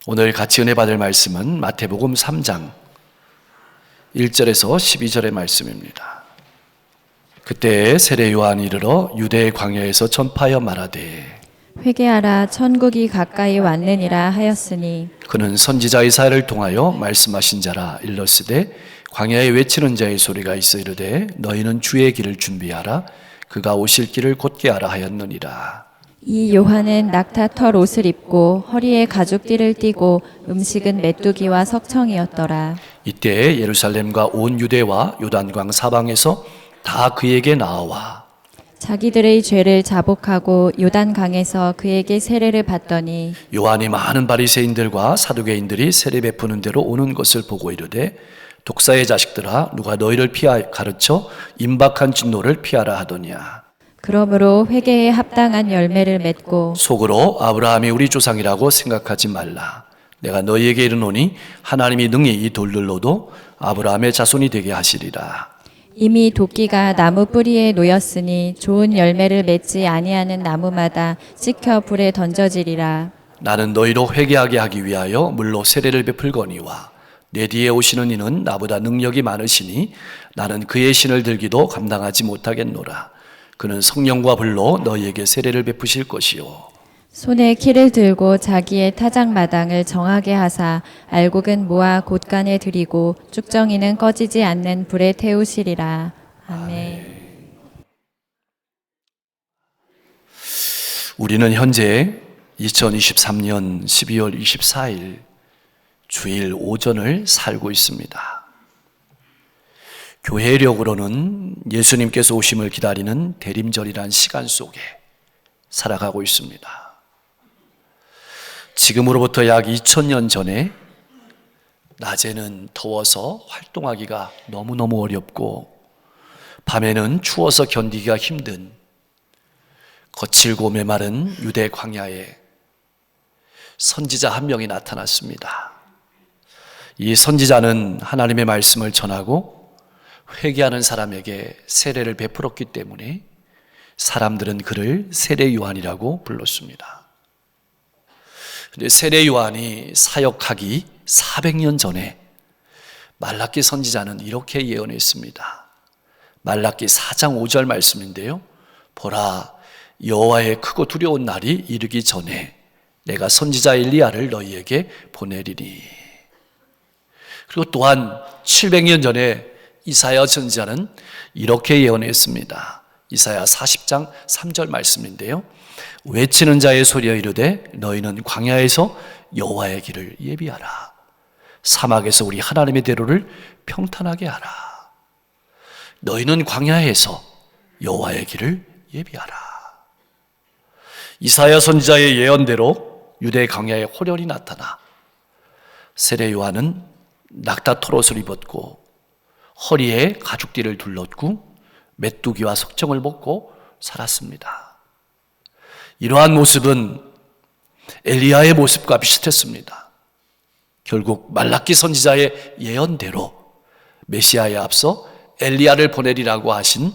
오늘 같이 은혜 받을 말씀은 마태복음 3장 1절에서 12절의 말씀입니다. 그때 세례 요한이 이르러 유대 광야에서 전파하여 말하되 회개하라, 천국이 가까이 왔느니라 하였으니 그는 선지자 이사야를 통하여 말씀하신 자라. 일러스되 광야에 외치는 자의 소리가 있어 이르되 너희는 주의 길을 준비하라, 그가 오실 길을 곧게 하라 하였느니라. 이 요한은 낙타 털 옷을 입고 허리에 가죽띠를 띠고 음식은 메뚜기와 석청이었더라. 이때 예루살렘과 온 유대와 요단강 사방에서 다 그에게 나와 자기들의 죄를 자복하고 요단강에서 그에게 세례를 받더니 요한이 많은 바리새인들과 사두개인들이 세례 베푸는 대로 오는 것을 보고 이르되 독사의 자식들아, 누가 너희를 가르쳐 임박한 진노를 피하라 하더냐. 그러므로 회개에 합당한 열매를 맺고 속으로 아브라함이 우리 조상이라고 생각하지 말라. 내가 너희에게 이르노니 하나님이 능히 이 돌들로도 아브라함의 자손이 되게 하시리라. 이미 도끼가 나무 뿌리에 놓였으니 좋은 열매를 맺지 아니하는 나무마다 찍혀 불에 던져지리라. 나는 너희로 회개하게 하기 위하여 물로 세례를 베풀거니와 내 뒤에 오시는 이는 나보다 능력이 많으시니 나는 그의 신을 들기도 감당하지 못하겠노라. 그는 성령과 불로 너희에게 세례를 베푸실 것이요 손에 키를 들고 자기의 타작마당을 정하게 하사 알곡은 모아 곳간에 들이고 쭉정이는 꺼지지 않는 불에 태우시리라. 아멘. 우리는 현재 2023년 12월 24일 주일 오전을 살고 있습니다. 교회력으로는 예수님께서 오심을 기다리는 대림절이란 시간 속에 살아가고 있습니다. 지금으로부터 약 2000년 전에 낮에는 더워서 활동하기가 너무너무 어렵고 밤에는 추워서 견디기가 힘든 거칠고 메마른 유대 광야에 선지자 한 명이 나타났습니다. 이 선지자는 하나님의 말씀을 전하고 회개하는 사람에게 세례를 베풀었기 때문에 사람들은 그를 세례 요한이라고 불렀습니다. 그런데 세례 요한이 사역하기 400년 전에 말라기 선지자는 이렇게 예언했습니다. 말라기 4장 5절 말씀인데요. 보라, 여호와의 크고 두려운 날이 이르기 전에 내가 선지자 엘리야를 너희에게 보내리니. 그리고 또한 700년 전에 이사야 선지자는 이렇게 예언했습니다. 이사야 40장 3절 말씀인데요. 외치는 자의 소리여 이르되 너희는 광야에서 여호와의 길을 예비하라. 사막에서 우리 하나님의 대로를 평탄하게 하라. 너희는 광야에서 여호와의 길을 예비하라. 이사야 선지자의 예언대로 유대 광야에 호련히 나타나 세례 요한은 낙타 털옷을 입었고 허리에 가죽띠를 둘렀고 메뚜기와 석청을 먹고 살았습니다. 이러한 모습은 엘리야의 모습과 비슷했습니다. 결국 말라기 선지자의 예언대로 메시아에 앞서 엘리야를 보내리라고 하신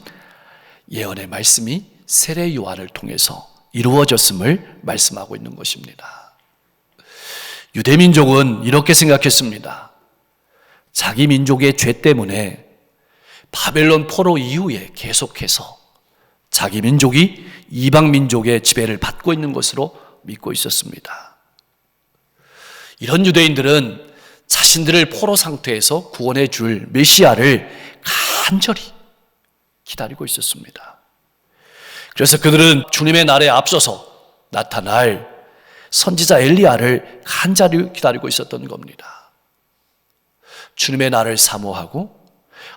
예언의 말씀이 세례 요한을 통해서 이루어졌음을 말씀하고 있는 것입니다. 유대민족은 이렇게 생각했습니다. 자기 민족의 죄 때문에 바벨론 포로 이후에 계속해서 자기 민족이 이방 민족의 지배를 받고 있는 것으로 믿고 있었습니다. 이런 유대인들은 자신들을 포로 상태에서 구원해 줄 메시아를 간절히 기다리고 있었습니다. 그래서 그들은 주님의 날에 앞서서 나타날 선지자 엘리야를 간절히 기다리고 있었던 겁니다. 주님의 날을 사모하고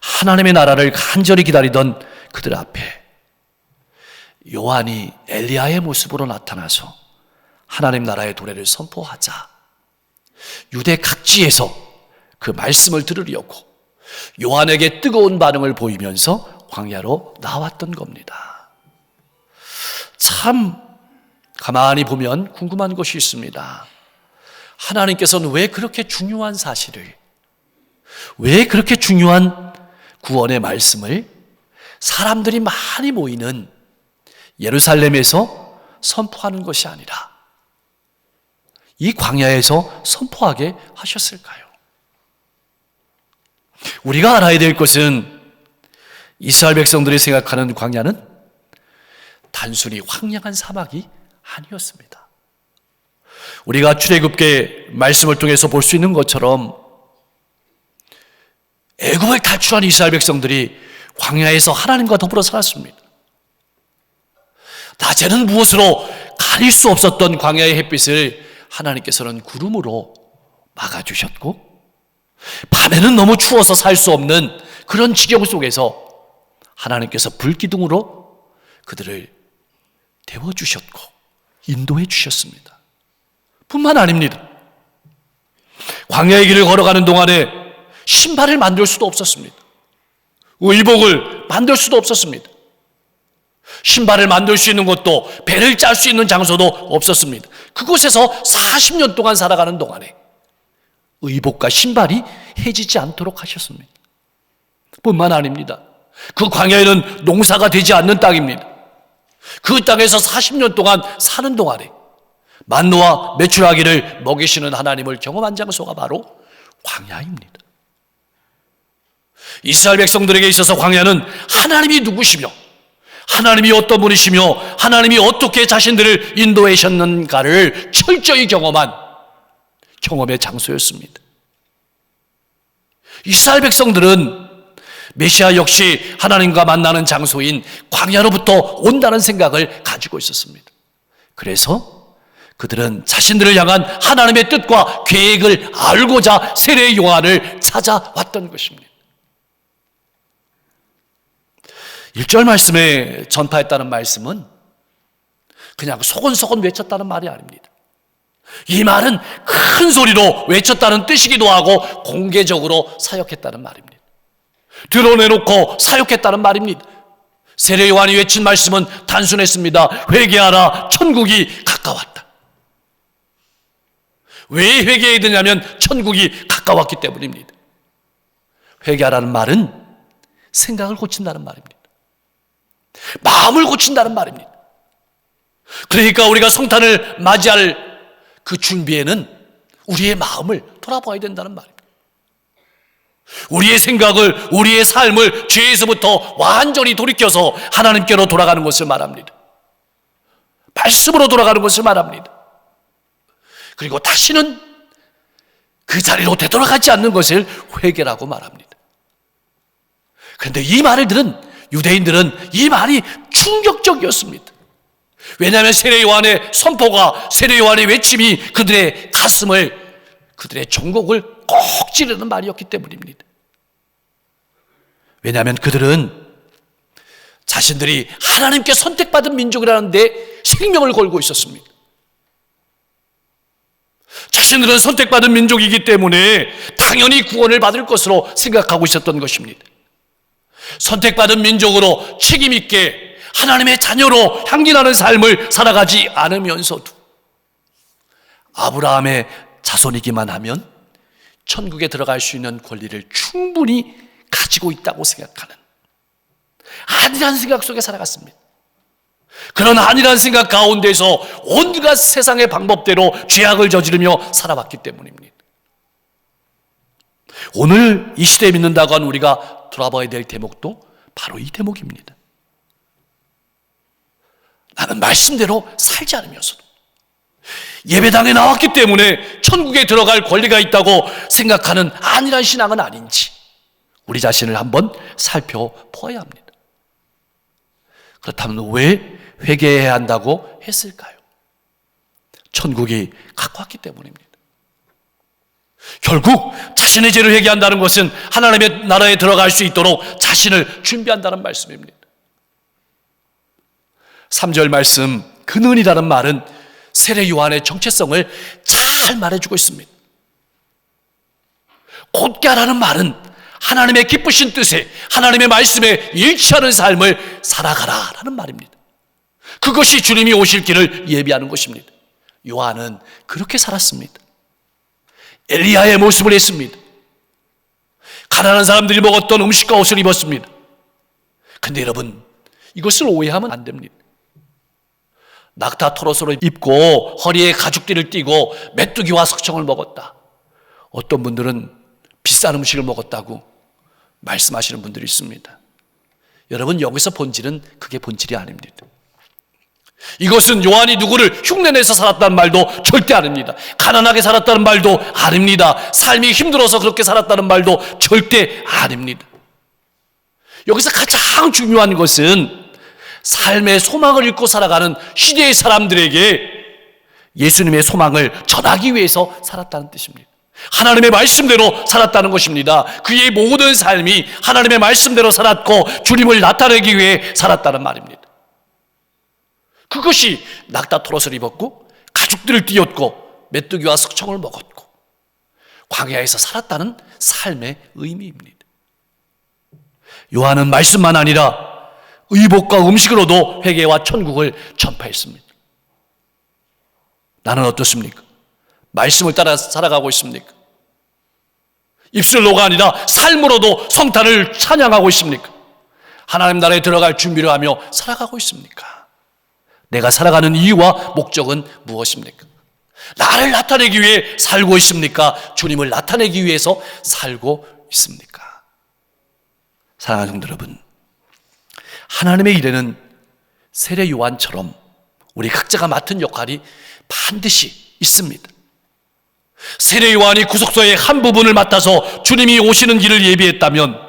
하나님의 나라를 간절히 기다리던 그들 앞에 요한이 엘리야의 모습으로 나타나서 하나님 나라의 도래를 선포하자 유대 각지에서 그 말씀을 들으려고 요한에게 뜨거운 반응을 보이면서 광야로 나왔던 겁니다. 참 가만히 보면 궁금한 것이 있습니다. 하나님께서는 왜 그렇게 중요한 사실을, 왜 그렇게 중요한 구원의 말씀을 사람들이 많이 모이는 예루살렘에서 선포하는 것이 아니라 이 광야에서 선포하게 하셨을까요? 우리가 알아야 될 것은 이스라엘 백성들이 생각하는 광야는 단순히 황량한 사막이 아니었습니다. 우리가 출애굽기 말씀을 통해서 볼 수 있는 것처럼 애굽을 탈출한 이스라엘 백성들이 광야에서 하나님과 더불어 살았습니다. 낮에는 무엇으로 가릴 수 없었던 광야의 햇빛을 하나님께서는 구름으로 막아주셨고, 밤에는 너무 추워서 살 수 없는 그런 지경 속에서 하나님께서 불기둥으로 그들을 데워주셨고 인도해 주셨습니다. 뿐만 아닙니다. 광야의 길을 걸어가는 동안에 신발을 만들 수도 없었습니다. 의복을 만들 수도 없었습니다. 신발을 만들 수 있는 곳도, 배를 짤 수 있는 장소도 없었습니다. 그곳에서 40년 동안 살아가는 동안에 의복과 신발이 해지지 않도록 하셨습니다. 뿐만 아닙니다. 그 광야에는 농사가 되지 않는 땅입니다. 그 땅에서 40년 동안 사는 동안에 만노와 메추라기를 먹이시는 하나님을 경험한 장소가 바로 광야입니다. 이스라엘 백성들에게 있어서 광야는 하나님이 누구시며, 하나님이 어떤 분이시며, 하나님이 어떻게 자신들을 인도하셨는가를 철저히 경험한 경험의 장소였습니다. 이스라엘 백성들은 메시아 역시 하나님과 만나는 장소인 광야로부터 온다는 생각을 가지고 있었습니다. 그래서 그들은 자신들을 향한 하나님의 뜻과 계획을 알고자 세례 요한을 찾아왔던 것입니다. 1절 말씀에 전파했다는 말씀은 그냥 소곤소곤 외쳤다는 말이 아닙니다. 이 말은 큰 소리로 외쳤다는 뜻이기도 하고 공개적으로 사역했다는 말입니다. 드러내놓고 사역했다는 말입니다. 세례 요한이 외친 말씀은 단순했습니다. 회개하라, 천국이 가까웠다. 왜 회개해야 되냐면 천국이 가까웠기 때문입니다. 회개하라는 말은 생각을 고친다는 말입니다. 마음을 고친다는 말입니다. 그러니까 우리가 성탄을 맞이할 그 준비에는 우리의 마음을 돌아봐야 된다는 말입니다. 우리의 생각을, 우리의 삶을 죄에서부터 완전히 돌이켜서 하나님께로 돌아가는 것을 말합니다. 말씀으로 돌아가는 것을 말합니다. 그리고 다시는 그 자리로 되돌아가지 않는 것을 회개라고 말합니다. 그런데 이 말을 들은 유대인들은 이 말이 충격적이었습니다. 왜냐하면 세례 요한의 선포가, 세례 요한의 외침이 그들의 가슴을, 그들의 전곡을 꼭 찌르는 말이었기 때문입니다. 왜냐하면 그들은 자신들이 하나님께 선택받은 민족이라는 데 생명을 걸고 있었습니다. 자신들은 선택받은 민족이기 때문에 당연히 구원을 받을 것으로 생각하고 있었던 것입니다. 선택받은 민족으로 책임있게 하나님의 자녀로 향기나는 삶을 살아가지 않으면서도 아브라함의 자손이기만 하면 천국에 들어갈 수 있는 권리를 충분히 가지고 있다고 생각하는 안일한 생각 속에 살아갔습니다. 그런 안일한 생각 가운데서 온갖 세상의 방법대로 죄악을 저지르며 살아왔기 때문입니다. 오늘 이 시대에 믿는다고 하는 우리가 돌아봐야 될 대목도 바로 이 대목입니다. 나는 말씀대로 살지 않으면서도 예배당에 나왔기 때문에 천국에 들어갈 권리가 있다고 생각하는 안일한 신앙은 아닌지 우리 자신을 한번 살펴보아야 합니다. 그렇다면 왜 회개해야 한다고 했을까요? 천국이 가까웠기 때문입니다. 결국 자신의 죄를 회개한다는 것은 하나님의 나라에 들어갈 수 있도록 자신을 준비한다는 말씀입니다. 3절 말씀, 근은이라는 말은 세례 요한의 정체성을 잘 말해주고 있습니다. 곧게 하라는 말은 하나님의 기쁘신 뜻에, 하나님의 말씀에 일치하는 삶을 살아가라라는 말입니다. 그것이 주님이 오실 길을 예비하는 것입니다. 요한은 그렇게 살았습니다. 엘리야의 모습을 했습니다. 가난한 사람들이 먹었던 음식과 옷을 입었습니다. 근데 여러분, 이것을 오해하면 안 됩니다. 낙타 토로스를 입고 허리에 가죽띠를 띠고 메뚜기와 석청을 먹었다. 어떤 분들은 비싼 음식을 먹었다고 말씀하시는 분들이 있습니다. 여러분, 여기서 본질은 그게 본질이 아닙니다. 이것은 요한이 누구를 흉내내서 살았다는 말도 절대 아닙니다. 가난하게 살았다는 말도 아닙니다. 삶이 힘들어서 그렇게 살았다는 말도 절대 아닙니다. 여기서 가장 중요한 것은 삶의 소망을 잃고 살아가는 시대의 사람들에게 예수님의 소망을 전하기 위해서 살았다는 뜻입니다. 하나님의 말씀대로 살았다는 것입니다. 그의 모든 삶이 하나님의 말씀대로 살았고 주님을 나타내기 위해 살았다는 말입니다. 그것이 낙타 토롯을 입었고 가죽들을 띄었고 메뚜기와 석청을 먹었고 광야에서 살았다는 삶의 의미입니다. 요한은 말씀만 아니라 의복과 음식으로도 회개와 천국을 전파했습니다. 나는 어떻습니까? 말씀을 따라 살아가고 있습니까? 입술로가 아니라 삶으로도 성탄을 찬양하고 있습니까? 하나님 나라에 들어갈 준비를 하며 살아가고 있습니까? 내가 살아가는 이유와 목적은 무엇입니까? 나를 나타내기 위해 살고 있습니까? 주님을 나타내기 위해서 살고 있습니까? 사랑하는 성도 여러분, 하나님의 일에는 세례 요한처럼 우리 각자가 맡은 역할이 반드시 있습니다. 세례 요한이 구속서의 한 부분을 맡아서 주님이 오시는 길을 예비했다면,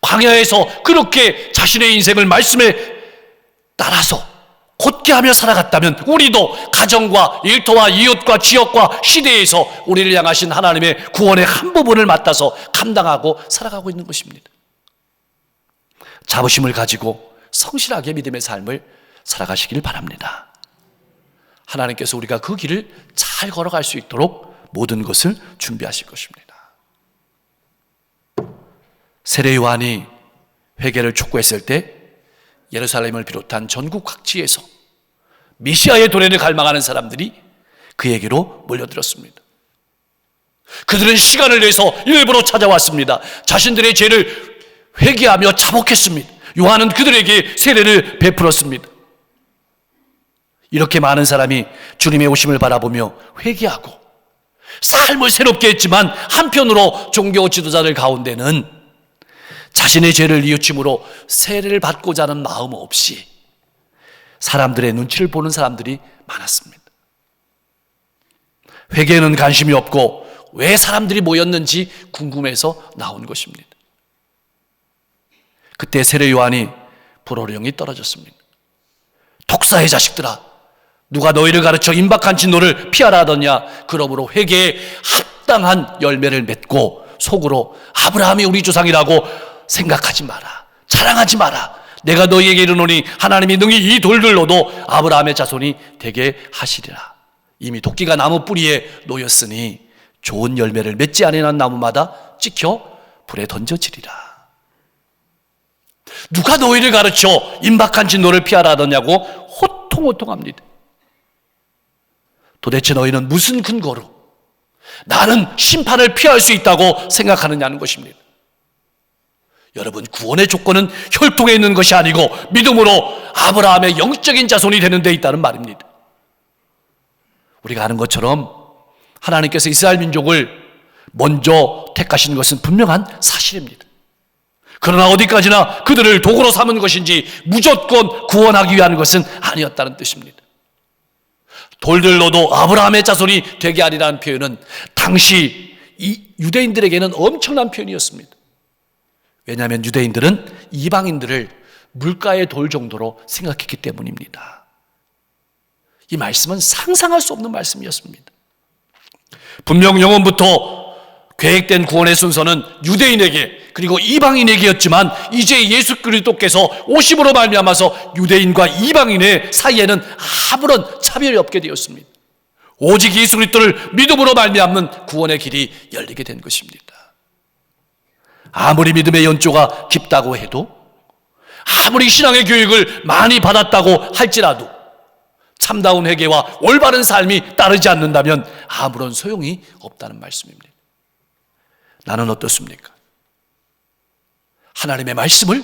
광야에서 그렇게 자신의 인생을 말씀에 따라서 곧게 하며 살아갔다면, 우리도 가정과 일터와 이웃과 지역과 시대에서 우리를 향하신 하나님의 구원의 한 부분을 맡아서 감당하고 살아가고 있는 것입니다. 자부심을 가지고 성실하게 믿음의 삶을 살아가시길 바랍니다. 하나님께서 우리가 그 길을 잘 걸어갈 수 있도록 모든 것을 준비하실 것입니다. 세례 요한이 회개를 촉구했을 때 예루살렘을 비롯한 전국 각지에서 메시아의 도래를 갈망하는 사람들이 그에게로 몰려들었습니다. 그들은 시간을 내서 일부러 찾아왔습니다. 자신들의 죄를 회개하며 자복했습니다. 요한은 그들에게 세례를 베풀었습니다. 이렇게 많은 사람이 주님의 오심을 바라보며 회개하고 삶을 새롭게 했지만, 한편으로 종교 지도자들 가운데는 자신의 죄를 뉘우침으로 세례를 받고자 하는 마음 없이 사람들의 눈치를 보는 사람들이 많았습니다. 회개에는 관심이 없고 왜 사람들이 모였는지 궁금해서 나온 것입니다. 그때 세례 요한이 불호령이 떨어졌습니다. 독사의 자식들아, 누가 너희를 가르쳐 임박한 진노를 피하라 하더냐? 그러므로 회개에 합당한 열매를 맺고 속으로 아브라함이 우리 조상이라고 생각하지 마라, 자랑하지 마라. 내가 너희에게 이르노니 하나님이 능히 이 돌들로도 아브라함의 자손이 되게 하시리라. 이미 도끼가 나무 뿌리에 놓였으니 좋은 열매를 맺지 아니한 나무마다 찍혀 불에 던져지리라. 누가 너희를 가르쳐 임박한 진노를 피하라 하더냐고 호통호통합니다. 도대체 너희는 무슨 근거로 나는 심판을 피할 수 있다고 생각하느냐는 것입니다. 여러분, 구원의 조건은 혈통에 있는 것이 아니고 믿음으로 아브라함의 영적인 자손이 되는 데 있다는 말입니다. 우리가 아는 것처럼 하나님께서 이스라엘 민족을 먼저 택하신 것은 분명한 사실입니다. 그러나 어디까지나 그들을 도구로 삼은 것인지 무조건 구원하기 위한 것은 아니었다는 뜻입니다. 돌들로도 아브라함의 자손이 되게 하리라는 표현은 당시 이 유대인들에게는 엄청난 표현이었습니다. 왜냐하면 유대인들은 이방인들을 물가의 돌 정도로 생각했기 때문입니다. 이 말씀은 상상할 수 없는 말씀이었습니다. 분명 영원부터 계획된 구원의 순서는 유대인에게 그리고 이방인에게였지만, 이제 예수 그리스도께서 오심으로 말미암아서 유대인과 이방인의 사이에는 아무런 차별이 없게 되었습니다. 오직 예수 그리스도를 믿음으로 말미암는 구원의 길이 열리게 된 것입니다. 아무리 믿음의 연조가 깊다고 해도, 아무리 신앙의 교육을 많이 받았다고 할지라도 참다운 회개와 올바른 삶이 따르지 않는다면 아무런 소용이 없다는 말씀입니다. 나는 어떻습니까? 하나님의 말씀을,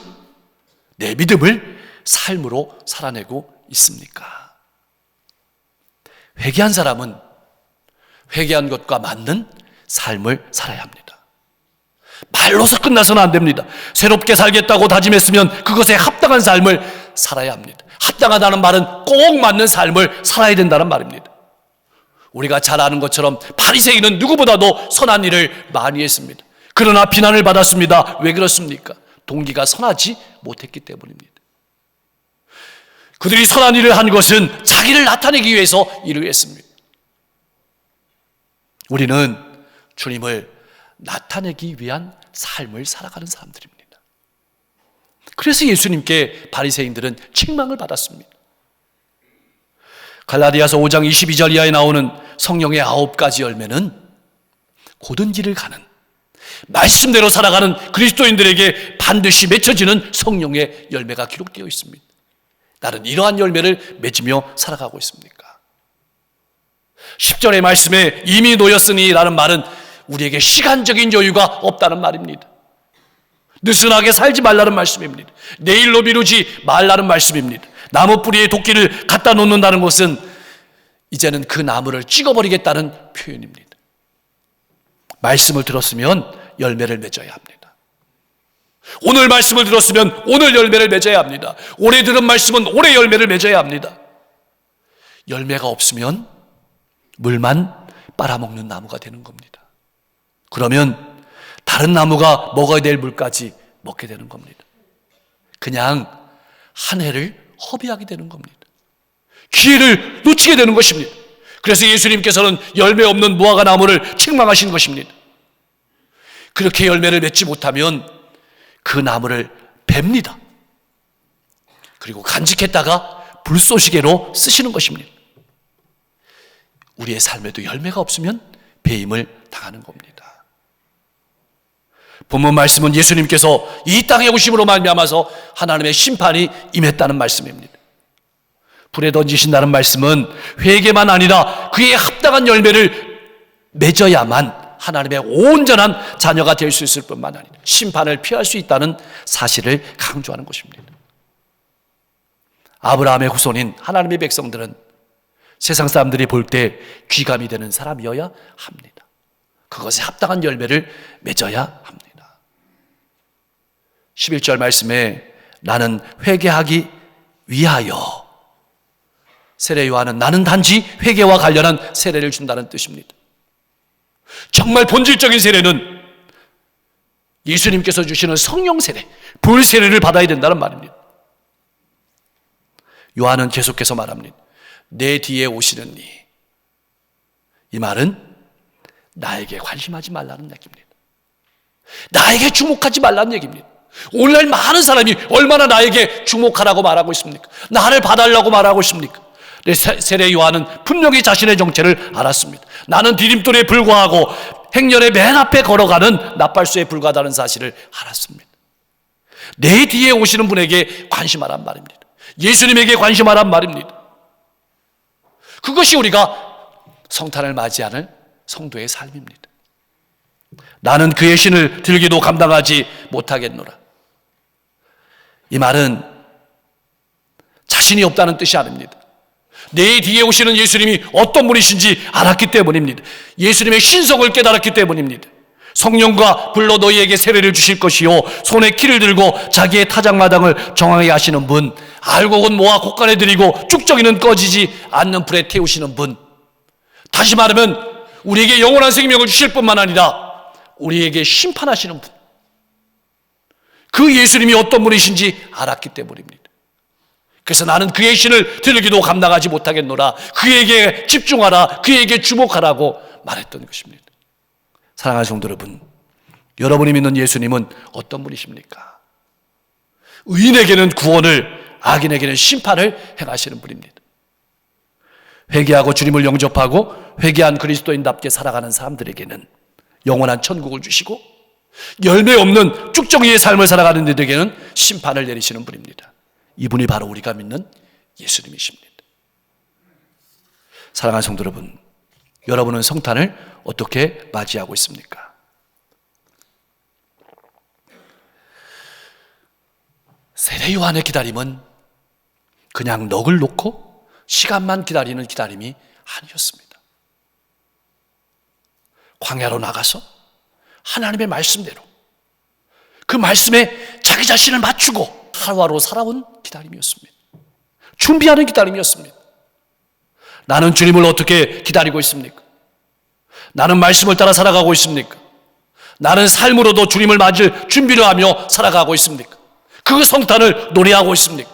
내 믿음을 삶으로 살아내고 있습니까? 회개한 사람은 회개한 것과 맞는 삶을 살아야 합니다. 말로서 끝나서는 안 됩니다. 새롭게 살겠다고 다짐했으면 그것에 합당한 삶을 살아야 합니다. 합당하다는 말은 꼭 맞는 삶을 살아야 된다는 말입니다. 우리가 잘 아는 것처럼 바리새인은 누구보다도 선한 일을 많이 했습니다. 그러나 비난을 받았습니다. 왜 그렇습니까? 동기가 선하지 못했기 때문입니다. 그들이 선한 일을 한 것은 자기를 나타내기 위해서 일을 했습니다. 우리는 주님을 나타내기 위한 삶을 살아가는 사람들입니다. 그래서 예수님께 바리새인들은 책망을 받았습니다. 갈라디아서 5장 22절 이하에 나오는 성령의 9가지 열매는 고든 길을 가는, 말씀대로 살아가는 그리스도인들에게 반드시 맺혀지는 성령의 열매가 기록되어 있습니다. 나는 이러한 열매를 맺으며 살아가고 있습니까? 10절의 말씀에 이미 놓였으니 라는 말은 우리에게 시간적인 여유가 없다는 말입니다. 느슨하게 살지 말라는 말씀입니다. 내일로 미루지 말라는 말씀입니다. 나무 뿌리에 도끼를 갖다 놓는다는 것은 이제는 그 나무를 찍어버리겠다는 표현입니다. 말씀을 들었으면 열매를 맺어야 합니다. 오늘 말씀을 들었으면 오늘 열매를 맺어야 합니다. 오래 들은 말씀은 오래 열매를 맺어야 합니다. 열매가 없으면 물만 빨아먹는 나무가 되는 겁니다. 그러면 다른 나무가 먹어야 될 물까지 먹게 되는 겁니다. 그냥 한 해를 허비하게 되는 겁니다. 기회를 놓치게 되는 것입니다. 그래서 예수님께서는 열매 없는 무화과 나무를 책망하신 것입니다. 그렇게 열매를 맺지 못하면 그 나무를 뱁니다. 그리고 간직했다가 불쏘시개로 쓰시는 것입니다. 우리의 삶에도 열매가 없으면 배임을 당하는 겁니다. 본문 말씀은 예수님께서 이 땅에 오심으로 말미암아서 하나님의 심판이 임했다는 말씀입니다. 불에 던지신다는 말씀은 회개만 아니라 그에 합당한 열매를 맺어야만 하나님의 온전한 자녀가 될 수 있을 뿐만 아니라 심판을 피할 수 있다는 사실을 강조하는 것입니다. 아브라함의 후손인 하나님의 백성들은 세상 사람들이 볼 때 귀감이 되는 사람이어야 합니다. 그것에 합당한 열매를 맺어야 합니다. 11절 말씀에 나는 회개하기 위하여, 세례 요한은 나는 단지 회개와 관련한 세례를 준다는 뜻입니다. 정말 본질적인 세례는 예수님께서 주시는 성령 세례, 불 세례를 받아야 된다는 말입니다. 요한은 계속해서 말합니다. 내 뒤에 오시는 이. 이 말은 나에게 관심하지 말라는 얘기입니다. 나에게 주목하지 말라는 얘기입니다. 오늘날 많은 사람이 얼마나 나에게 주목하라고 말하고 있습니까? 나를 봐달라고 말하고 있습니까? 세례 요한은 분명히 자신의 정체를 알았습니다. 나는 디딤돌에 불과하고 행렬의 맨 앞에 걸어가는 나팔수에 불과하다는 사실을 알았습니다. 내 뒤에 오시는 분에게 관심하란 말입니다. 예수님에게 관심하란 말입니다. 그것이 우리가 성탄을 맞이하는 성도의 삶입니다. 나는 그의 신을 들기도 감당하지 못하겠노라. 이 말은 자신이 없다는 뜻이 아닙니다. 내 뒤에 오시는 예수님이 어떤 분이신지 알았기 때문입니다. 예수님의 신성을 깨달았기 때문입니다. 성령과 불로 너희에게 세례를 주실 것이요 손에 키를 들고 자기의 타작마당을 정하게 하시는 분, 알곡은 모아 곳간에 들이고 쭉정이는 꺼지지 않는 불에 태우시는 분, 다시 말하면 우리에게 영원한 생명을 주실 뿐만 아니라 우리에게 심판하시는 분, 그 예수님이 어떤 분이신지 알았기 때문입니다. 그래서 나는 그의 신을 들기도 감당하지 못하겠노라. 그에게 집중하라, 그에게 주목하라고 말했던 것입니다. 사랑하는 성도 여러분, 여러분이 믿는 예수님은 어떤 분이십니까? 의인에게는 구원을, 악인에게는 심판을 행하시는 분입니다. 회개하고 주님을 영접하고 회개한 그리스도인답게 살아가는 사람들에게는 영원한 천국을 주시고, 열매 없는 쭉정이의 삶을 살아가는 이들에게는 심판을 내리시는 분입니다. 이분이 바로 우리가 믿는 예수님이십니다. 사랑하는 성도 여러분, 여러분은 성탄을 어떻게 맞이하고 있습니까? 세례 요한의 기다림은 그냥 넋을 놓고 시간만 기다리는 기다림이 아니었습니다. 광야로 나가서 하나님의 말씀대로 그 말씀에 자기 자신을 맞추고 하루하루 살아온 기다림이었습니다. 준비하는 기다림이었습니다. 나는 주님을 어떻게 기다리고 있습니까? 나는 말씀을 따라 살아가고 있습니까? 나는 삶으로도 주님을 맞을 준비를 하며 살아가고 있습니까? 그 성탄을 노래하고 있습니까?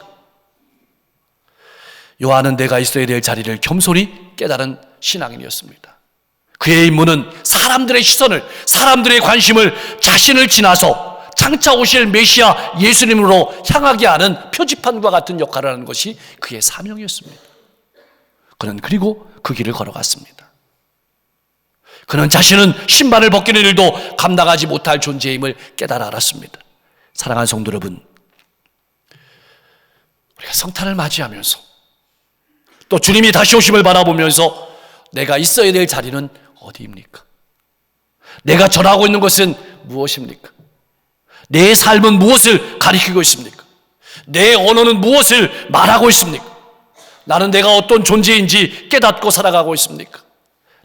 요한은 내가 있어야 될 자리를 겸손히 깨달은 신앙인이었습니다. 그의 임무는 사람들의 시선을, 사람들의 관심을 자신을 지나서 장차 오실 메시아 예수님으로 향하게 하는 표지판과 같은 역할을 하는 것이 그의 사명이었습니다. 그는 그리고 그 길을 걸어갔습니다. 그는 자신은 신발을 벗기는 일도 감당하지 못할 존재임을 깨달아 알았습니다. 사랑하는 성도 여러분, 우리가 성탄을 맞이하면서 또 주님이 다시 오심을 바라보면서 내가 있어야 될 자리는 어디입니까? 내가 전하고 있는 것은 무엇입니까? 내 삶은 무엇을 가리키고 있습니까? 내 언어는 무엇을 말하고 있습니까? 나는 내가 어떤 존재인지 깨닫고 살아가고 있습니까?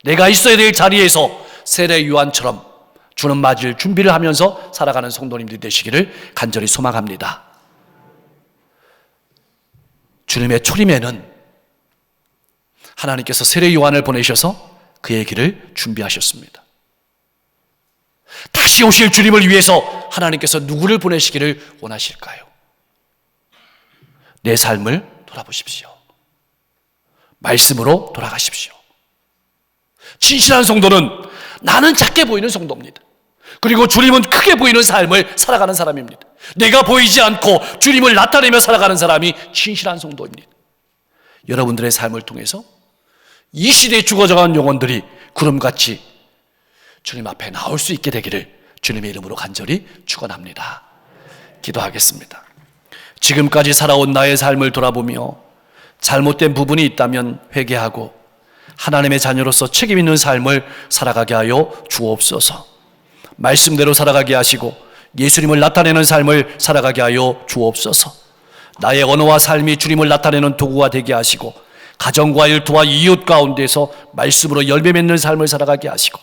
내가 있어야 될 자리에서 세례 요한처럼 주는 맞을 준비를 하면서 살아가는 성도님들이 되시기를 간절히 소망합니다. 주님의 초림에는 하나님께서 세례 요한을 보내셔서 그의 길을 준비하셨습니다. 다시 오실 주님을 위해서 하나님께서 누구를 보내시기를 원하실까요? 내 삶을 돌아보십시오. 말씀으로 돌아가십시오. 진실한 성도는 나는 작게 보이는 성도입니다. 그리고 주님은 크게 보이는 삶을 살아가는 사람입니다. 내가 보이지 않고 주님을 나타내며 살아가는 사람이 진실한 성도입니다. 여러분들의 삶을 통해서 이 시대에 죽어져간 영혼들이 구름같이 주님 앞에 나올 수 있게 되기를 주님의 이름으로 간절히 축원합니다. 기도하겠습니다. 지금까지 살아온 나의 삶을 돌아보며 잘못된 부분이 있다면 회개하고 하나님의 자녀로서 책임 있는 삶을 살아가게 하여 주옵소서. 말씀대로 살아가게 하시고 예수님을 나타내는 삶을 살아가게 하여 주옵소서. 나의 언어와 삶이 주님을 나타내는 도구가 되게 하시고 가정과 일터와 이웃 가운데서 말씀으로 열매 맺는 삶을 살아가게 하시고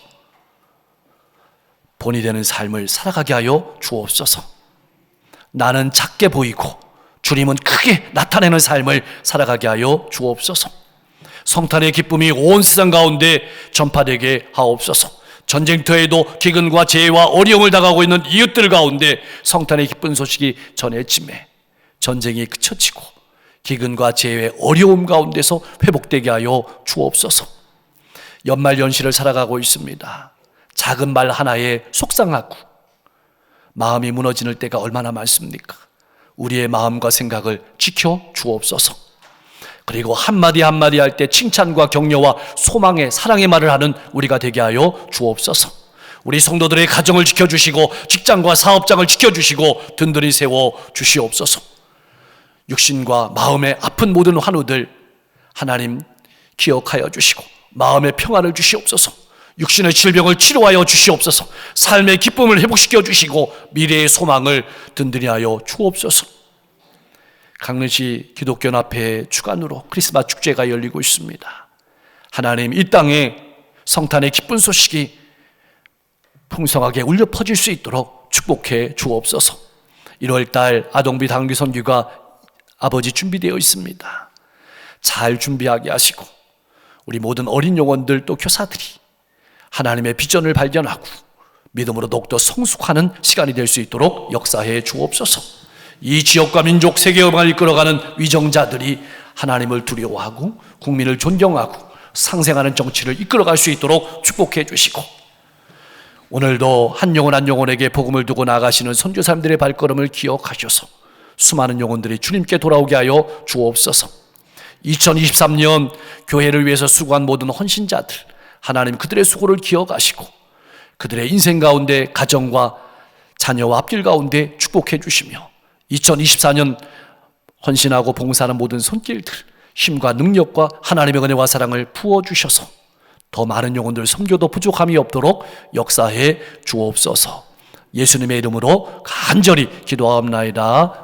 본이 되는 삶을 살아가게 하여 주옵소서. 나는 작게 보이고 주님은 크게 나타내는 삶을 살아가게 하여 주옵소서. 성탄의 기쁨이 온 세상 가운데 전파되게 하옵소서. 전쟁터에도 기근과 재해와 어려움을 당하고 있는 이웃들 가운데 성탄의 기쁜 소식이 전해지매 전쟁이 그쳐지고 기근과 재해의 어려움 가운데서 회복되게 하여 주옵소서. 연말연시를 살아가고 있습니다. 작은 말 하나에 속상하고 마음이 무너지는 때가 얼마나 많습니까? 우리의 마음과 생각을 지켜 주옵소서. 그리고 한마디 한마디 할 때 칭찬과 격려와 소망의 사랑의 말을 하는 우리가 되게 하여 주옵소서. 우리 성도들의 가정을 지켜주시고 직장과 사업장을 지켜주시고 든든히 세워주시옵소서. 육신과 마음의 아픈 모든 환우들 하나님 기억하여 주시고 마음의 평안을 주시옵소서. 육신의 질병을 치료하여 주시옵소서. 삶의 기쁨을 회복시켜 주시고 미래의 소망을 든든히 하여 주옵소서. 강릉시 기독교연합회 주관으로 크리스마스 축제가 열리고 있습니다. 하나님, 이 땅에 성탄의 기쁜 소식이 풍성하게 울려 퍼질 수 있도록 축복해 주옵소서. 1월달 아동비 단기 선교가 아버지 준비되어 있습니다. 잘 준비하게 하시고 우리 모든 어린 영혼들 또 교사들이 하나님의 비전을 발견하고 믿음으로 더욱더 성숙하는 시간이 될 수 있도록 역사해 주옵소서. 이 지역과 민족 세계를 이끌어가는 위정자들이 하나님을 두려워하고 국민을 존경하고 상생하는 정치를 이끌어갈 수 있도록 축복해 주시고 오늘도 한 영혼 한 영혼에게 복음을 두고 나가시는 선교사님들의 발걸음을 기억하셔서 수많은 영혼들이 주님께 돌아오게 하여 주옵소서. 2023년 교회를 위해서 수고한 모든 헌신자들 하나님 그들의 수고를 기억하시고 그들의 인생 가운데 가정과 자녀와 앞길 가운데 축복해 주시며 2024년 헌신하고 봉사하는 모든 손길들 힘과 능력과 하나님의 은혜와 사랑을 부어주셔서 더 많은 영혼들 섬겨도 부족함이 없도록 역사해 주옵소서. 예수님의 이름으로 간절히 기도하옵나이다.